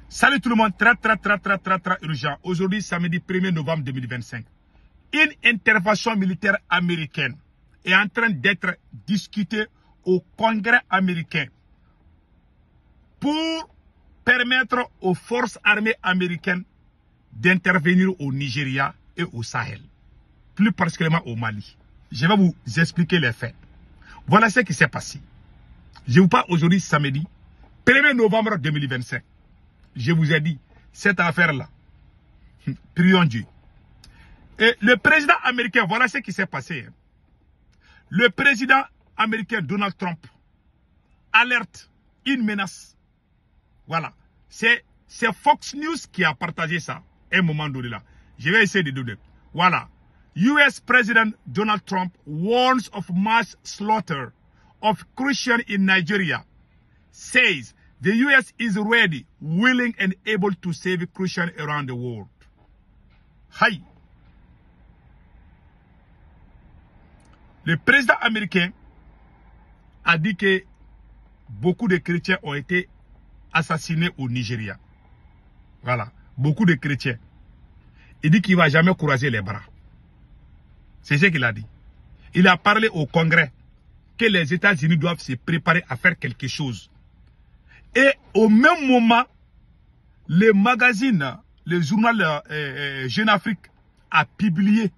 Salut tout le monde, très urgent. Aujourd'hui, samedi 1er novembre 2025. Une intervention militaire américaine est en train d'être discutée au Congrès américain pour permettre aux forces armées américaines d'intervenir au Nigeria et au Sahel, plus particulièrement au Mali. Je vais vous expliquer les faits. Voilà ce qui s'est passé. Je vous parle aujourd'hui samedi 1er novembre 2025. Je vous ai dit, cette affaire-là, prions Dieu. Et le président américain, voilà ce qui s'est passé. Le président américain Donald Trump alerte une menace. Voilà. C'est Fox News qui a partagé ça à un moment donné là. Je vais essayer de donner. Voilà. US President Donald Trump warns of mass slaughter of Christians in Nigeria. Says the US is ready, willing and able to save Christians around the world. Hi. Le président américain a dit que beaucoup de chrétiens ont été assassinés au Nigeria. Voilà. Beaucoup de chrétiens. Il dit qu'il ne va jamais croiser les bras. C'est ce qu'il a dit. Il a parlé au Congrès que les États-Unis doivent se préparer à faire quelque chose. Et au même moment, le magazine, le journal Jeune Afrique a publié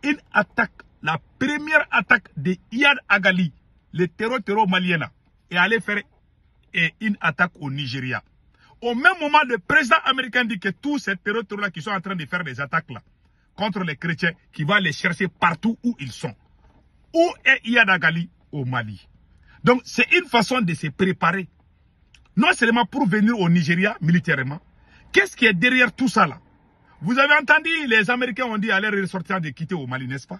une attaque, la première attaque de Iyad Agali, le terror malien, et allé faire une attaque au Nigeria. Au même moment, le président américain dit que tous ces terroristes-là qui sont en train de faire des attaques là, contre les chrétiens, qui va les chercher partout où ils sont. Où est Iyad Agali? Au Mali. Donc, c'est une façon de se préparer. Non seulement pour venir au Nigeria militairement. Qu'est-ce qui est derrière tout ça là? Vous avez entendu, les Américains ont dit à leurs ressortissants de quitter au Mali, n'est-ce pas?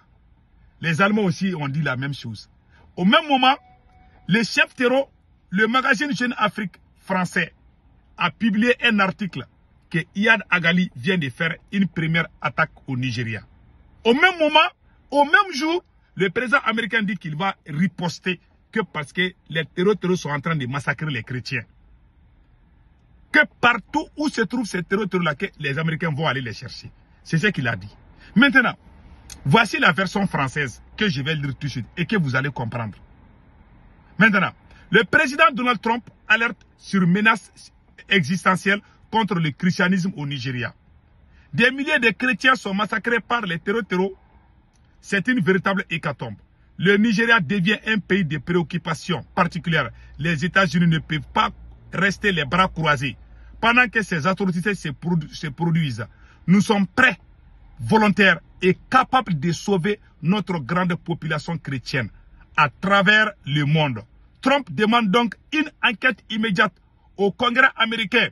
Les Allemands aussi ont dit la même chose. Au même moment, le chef terreau, le magazine Jeune Afrique français, a publié un article que Iyad Agali vient de faire une première attaque au Nigeria. Au même moment, au même jour, le président américain dit qu'il va riposter que parce que les terroristes sont en train de massacrer les chrétiens. Que partout où se trouvent ces terroristes-là, les Américains vont aller les chercher. C'est ce qu'il a dit. Maintenant, voici la version française que je vais lire tout de suite et que vous allez comprendre. Maintenant, le président Donald Trump alerte sur menaces existentielles contre le christianisme au Nigeria. Des milliers de chrétiens sont massacrés par les terroristes. C'est une véritable hécatombe. Le Nigeria devient un pays de préoccupation particulière. Les États-Unis ne peuvent pas rester les bras croisés pendant que ces atrocités se produisent. Nous sommes prêts, volontaires et capables de sauver notre grande population chrétienne à travers le monde. Trump demande donc une enquête immédiate au Congrès américain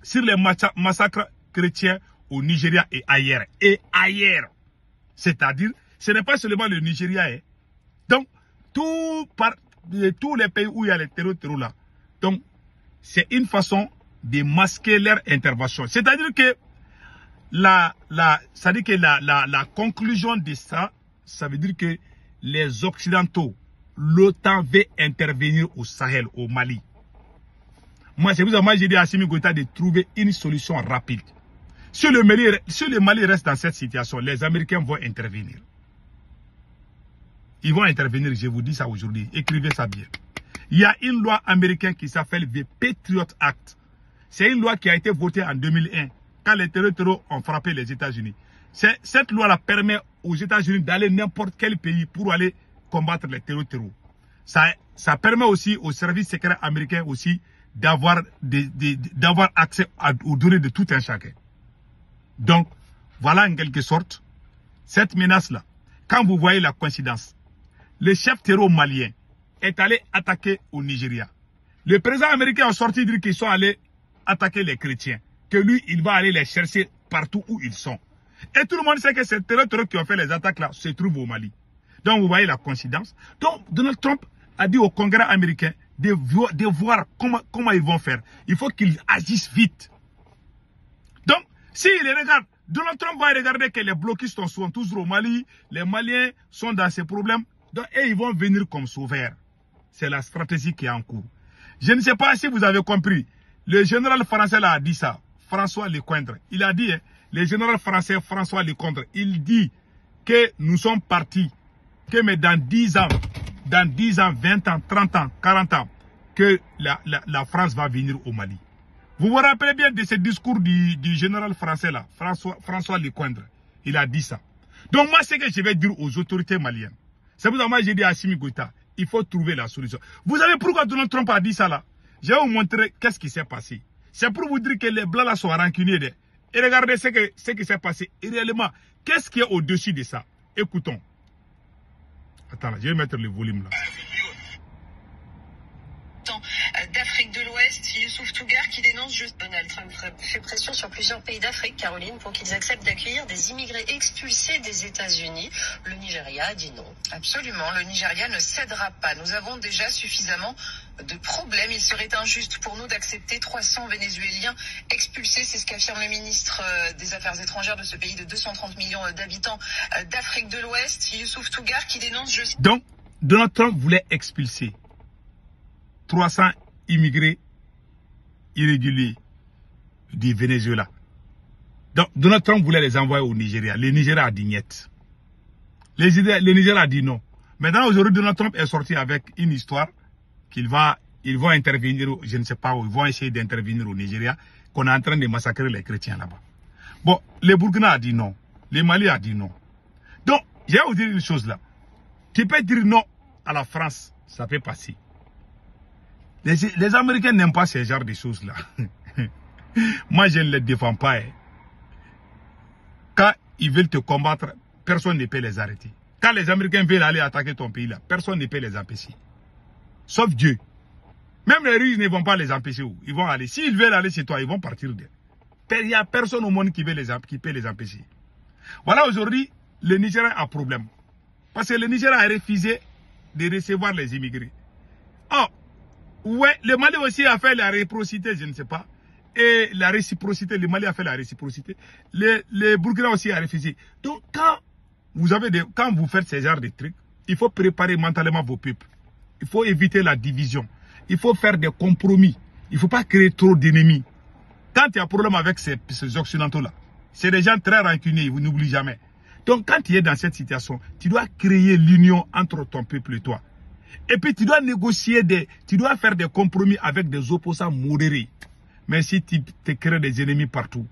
sur les massacres chrétiens au Nigeria et ailleurs. C'est-à-dire, ce n'est pas seulement le Nigeria. Donc, tous les pays où il y a les terroristes là. Donc, c'est une façon de masquer leur intervention. C'est-à-dire que la conclusion de ça, ça veut dire que les Occidentaux, l'OTAN veut intervenir au Sahel, au Mali. Moi, c'est pour ça que j'ai dit à Assimi Goïta de trouver une solution rapide. Si le Mali reste dans cette situation, les Américains vont intervenir. Ils vont intervenir, je vous dis ça aujourd'hui. Écrivez ça bien. Il y a une loi américaine qui s'appelle The Patriot Act. C'est une loi qui a été votée en 2001, quand les terroristes ont frappé les États-Unis. Cette loi-là permet aux États-Unis d'aller n'importe quel pays pour aller combattre les terroristes. Ça permet aussi aux services secrets américains aussi d'avoir accès aux données de tout un chacun. Donc, voilà en quelque sorte, cette menace-là, quand vous voyez la coïncidence, le chef terror malien est allé attaquer au Nigeria. Le président américain a sorti dire qu'ils sont allés attaquer les chrétiens, que lui, il va aller les chercher partout où ils sont. Et tout le monde sait que ces terroristes qui ont fait les attaques-là se trouvent au Mali. Donc, vous voyez la coïncidence. Donc, Donald Trump a dit au Congrès américain de voir comment ils vont faire. Il faut qu'ils agissent vite. Donc, s'ils regardent, Donald Trump va regarder que les bloquistes sont toujours au Mali, les Maliens sont dans ces problèmes, donc, et ils vont venir comme sauveurs. C'est la stratégie qui est en cours. Je ne sais pas si vous avez compris. Le général français là a dit ça. François Lecointre. Il a dit, hein, le général français François Lecointre, il dit que nous sommes partis, que mais dans 10 ans, 20 ans, 30 ans, 40 ans, que la France va venir au Mali. Vous vous rappelez bien de ce discours du général français là, François Lecointre. Il a dit ça. Donc moi, ce que je vais dire aux autorités maliennes, c'est pour ça que moi j'ai dit à Assimi Goïta, il faut trouver la solution. Vous savez pourquoi Donald Trump a dit ça là? Je vais vous montrer qu'est-ce qui s'est passé. C'est pour vous dire que les blancs là sont rancuniers. Et regardez ce qui s'est passé. Et réellement, qu'est-ce qui est au-dessus de ça? Écoutons. Attends, là, je vais mettre le volume là. D'Afrique de l'Ouest, Youssouf Tougar qui dénonce juste Donald Trump fait pression sur plusieurs pays d'Afrique, Caroline, pour qu'ils acceptent d'accueillir des immigrés expulsés des États-Unis. Le Nigeria a dit non. Absolument, le Nigeria ne cédera pas. Nous avons déjà suffisamment de problèmes. Il serait injuste pour nous d'accepter 300 Vénézuéliens expulsés. C'est ce qu'affirme le ministre des Affaires étrangères de ce pays de 230 millions d'habitants d'Afrique de l'Ouest, Youssouf Tougar, qui dénonce... Donc, Donald Trump voulait expulser 300 immigrés irréguliers du Venezuela. Donc, Donald Trump voulait les envoyer au Nigeria. Le Nigeria a dit niet. Le Nigeria a dit non. Maintenant, aujourd'hui, Donald Trump est sorti avec une histoire ils vont intervenir, je ne sais pas où, ils vont essayer d'intervenir au Nigeria, qu'on est en train de massacrer les chrétiens là-bas. Bon, le Burkina a dit non. Le Mali a dit non. Donc, je vais vous dire une chose là. Tu peux dire non à la France, ça peut passer. Les Américains n'aiment pas ce genre de choses-là. Moi, je ne les défends pas. Hein. Quand ils veulent te combattre, personne ne peut les arrêter. Quand les Américains veulent aller attaquer ton pays, là, personne ne peut les empêcher. Sauf Dieu. Même les Russes ne vont pas les empêcher. Ils vont aller. S'ils veulent aller chez toi, ils vont partir d'eux. Il n'y a personne au monde qui peut les empêcher. Voilà, aujourd'hui, le Nigeria a problème. Parce que le Nigeria a refusé de recevoir les immigrés. Oh, ouais, le Mali aussi a fait la réciprocité, je ne sais pas. Et la réciprocité, le Mali a fait la réciprocité. Le Burkina aussi a refusé. Donc, quand vous faites ce genre de trucs, il faut préparer mentalement vos peuples. Il faut éviter la division. Il faut faire des compromis. Il ne faut pas créer trop d'ennemis. Quand il y a un problème avec ces Occidentaux-là, c'est des gens très rancuniers, vous n'oubliez jamais. Donc, quand tu es dans cette situation, tu dois créer l'union entre ton peuple et toi. Et puis, tu dois négocier tu dois faire des compromis avec des opposants modérés. Mais si tu te crées des ennemis partout,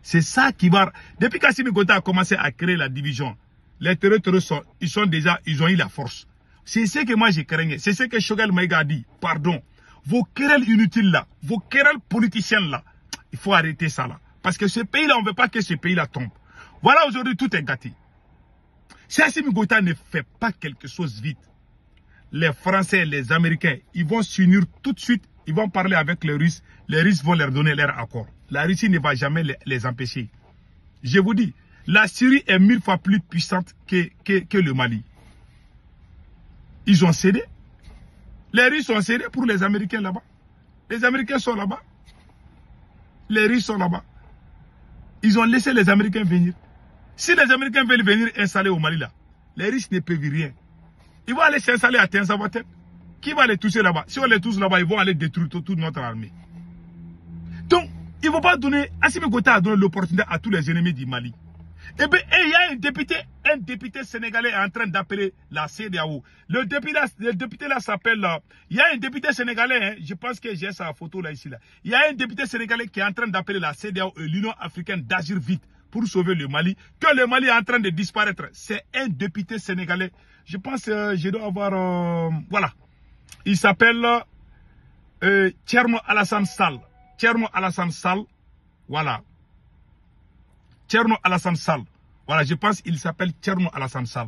c'est ça qui va... Depuis qu'Assimi Goïta a commencé à créer la division, les terroristes, ils ont eu la force. C'est ce que moi je craignais. C'est ce que Choguel Maïga a dit. Pardon. Vos querelles inutiles là, vos querelles politiciennes là, il faut arrêter ça là. Parce que ce pays là, on ne veut pas que ce pays là tombe. Voilà, aujourd'hui, tout est gâté. Si Assimi Goïta ne fait pas quelque chose vite, les Français, les Américains, ils vont s'unir tout de suite. Ils vont parler avec les Russes. Les Russes vont leur donner leur accord. La Russie ne va jamais les empêcher. Je vous dis, la Syrie est 1000 fois plus puissante que le Mali. Ils ont cédé. Les Russes ont cédé pour les Américains là-bas. Les Américains sont là-bas. Les Russes sont là-bas. Ils ont laissé les Américains venir. Si les Américains veulent venir installer au Mali là, les Russes ne peuvent rien. Ils vont aller s'installer à Tinsabaten. Qui va les toucher là-bas? Si on les touche là-bas, ils vont aller détruire toute notre armée. Donc, il ne faut pas donner... Assimi Goïta a donné l'opportunité à tous les ennemis du Mali. Et bien, il y a un député sénégalais en train d'appeler la CEDEAO. Le député là s'appelle... Il y a un député sénégalais, hein, je pense que j'ai sa photo là, ici. Là. Il y a un député sénégalais qui est en train d'appeler la CEDEAO et l'Union africaine d'agir vite pour sauver le Mali. Que le Mali est en train de disparaître. C'est un député sénégalais. Je pense je dois avoir... voilà. Il s'appelle Thierno Alassane Sall. Thierno Alassane Sall. Voilà. Thierno Alassane Sall. Voilà, je pense qu'il s'appelle Thierno Alassane Sall.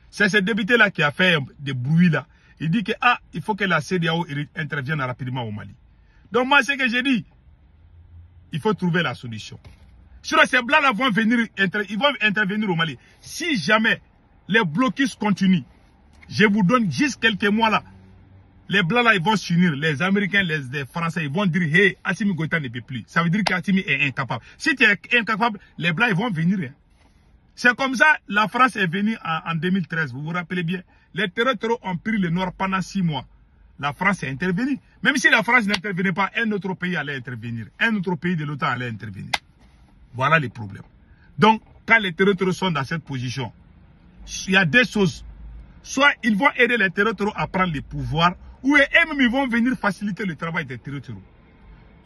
C'est ce député-là qui a fait des bruits là. Il dit que il faut que la CEDEAO intervienne rapidement au Mali. Donc moi, ce que j'ai dit, il faut trouver la solution. Sinon, ces blancs-là vont intervenir au Mali. Si jamais les blocus continuent, je vous donne juste quelques mois là. Les blancs là, ils vont s'unir. Les Américains, les Français, ils vont dire, hey, Assimi Goïta ne peut plus. Ça veut dire qu'Assimi est incapable. Si tu es incapable, les blancs, ils vont venir. Hein. C'est comme ça, la France est venue en 2013. Vous vous rappelez bien. Les terroristes ont pris le Nord pendant 6 mois. la France est intervenue. Même si la France n'intervenait pas, un autre pays allait intervenir. Un autre pays de l'OTAN allait intervenir. Voilà les problèmes. Donc, quand les terroristes sont dans cette position, il y a deux choses. Soit ils vont aider les terroristes à prendre le pouvoir, ou eux-mêmes ils vont venir faciliter le travail des terroristes.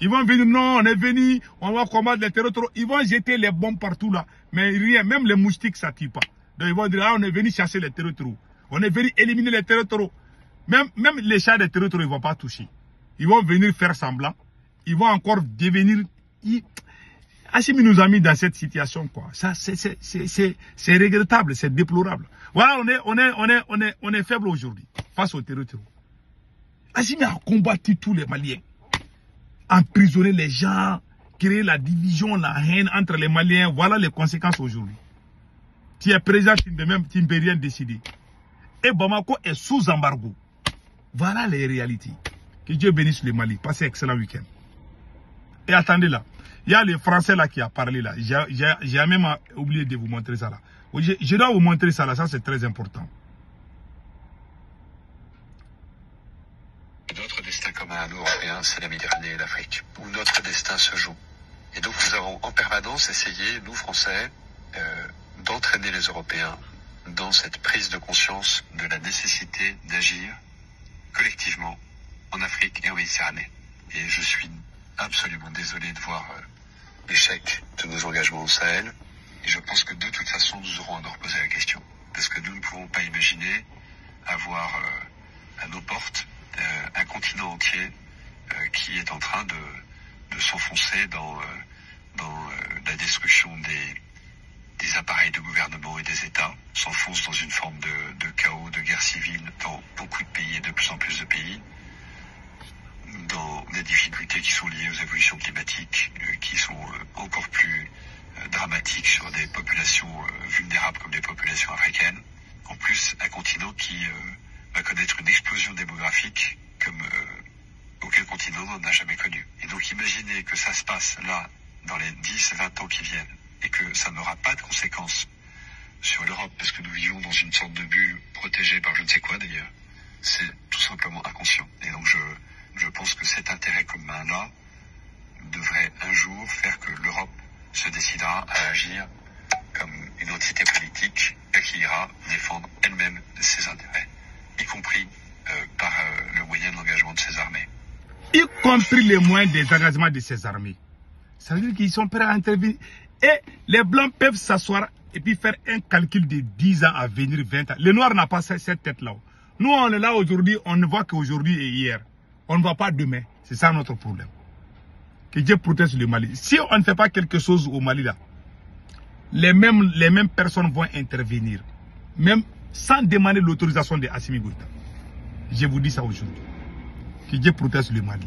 Ils vont venir, non, on est venu, on va combattre les terroristes. Ils vont jeter les bombes partout là. Mais rien, même les moustiques, ça ne tue pas. Donc ils vont dire, ah, on est venu chasser les terroristes. On est venu éliminer les terroristes. Même les chats des terroristes, ils ne vont pas toucher. Ils vont venir faire semblant. Ils vont encore devenir... Assimi nous a mis dans cette situation, quoi. Ça, c'est regrettable, c'est déplorable. Voilà, on est faible aujourd'hui face aux terroristes. Assimi a combattu tous les Maliens. Emprisonner les gens, créer la division, la haine entre les Maliens. Voilà les conséquences aujourd'hui. Tu es président, tu ne peux rien décider. Et Bamako est sous embargo. Voilà les réalités. Que Dieu bénisse le Mali. Passez un excellent week-end. Et attendez là. Il y a le Français là qui a parlé là. J'ai même oublié de vous montrer ça là. Je dois vous montrer ça là. Ça c'est très important. Notre destin commun à nous Européens, c'est la Méditerranée et l'Afrique, où notre destin se joue. Et donc nous avons en permanence essayé, nous Français, d'entraîner les Européens dans cette prise de conscience de la nécessité d'agir collectivement en Afrique et en Méditerranée. Et je suis absolument désolé de voir l'échec de nos engagements au Sahel. Et je pense que de toute façon, nous aurons à nous reposer la question. Parce que nous ne pouvons pas imaginer avoir à nos portes un continent entier qui est en train de s'enfoncer dans la destruction des appareils de gouvernement et des États, s'enfonce dans une forme de chaos, de guerre civile dans beaucoup de pays et de plus en plus de pays, dans des difficultés qui sont liées aux évolutions climatiques, qui sont encore plus dramatiques sur des populations vulnérables comme les populations africaines. En plus, un continent qui va connaître une explosion démographique comme aucun continent n'en a jamais connu. Et donc imaginez que ça se passe là, dans les 10-20 ans qui viennent, et que ça n'aura pas de conséquences sur l'Europe, parce que nous vivons dans une sorte de bulle protégée par je ne sais quoi d'ailleurs. C'est tout simplement inconscient. Et donc je pense que cet intérêt commun-là devrait un jour faire que l'Europe se décidera à agir comme une entité politique qui ira défendre elle-même ses intérêts, y compris par le moyen de l'engagement de ses armées. Y compris les moyens des engagements de ses armées. Ça veut dire qu'ils sont prêts à intervenir. Et les Blancs peuvent s'asseoir et puis faire un calcul de 10 ans à venir, 20 ans. Les Noirs n'ont pas cette tête-là. Nous, on est là aujourd'hui, on ne voit qu'aujourd'hui et hier. On ne voit pas demain. C'est ça notre problème. Que Dieu protège le Mali. Si on ne fait pas quelque chose au Mali, là, les mêmes personnes vont intervenir. Même sans demander l'autorisation de Assimi Goïta. Je vous dis ça aujourd'hui. Que Dieu protège le Mali.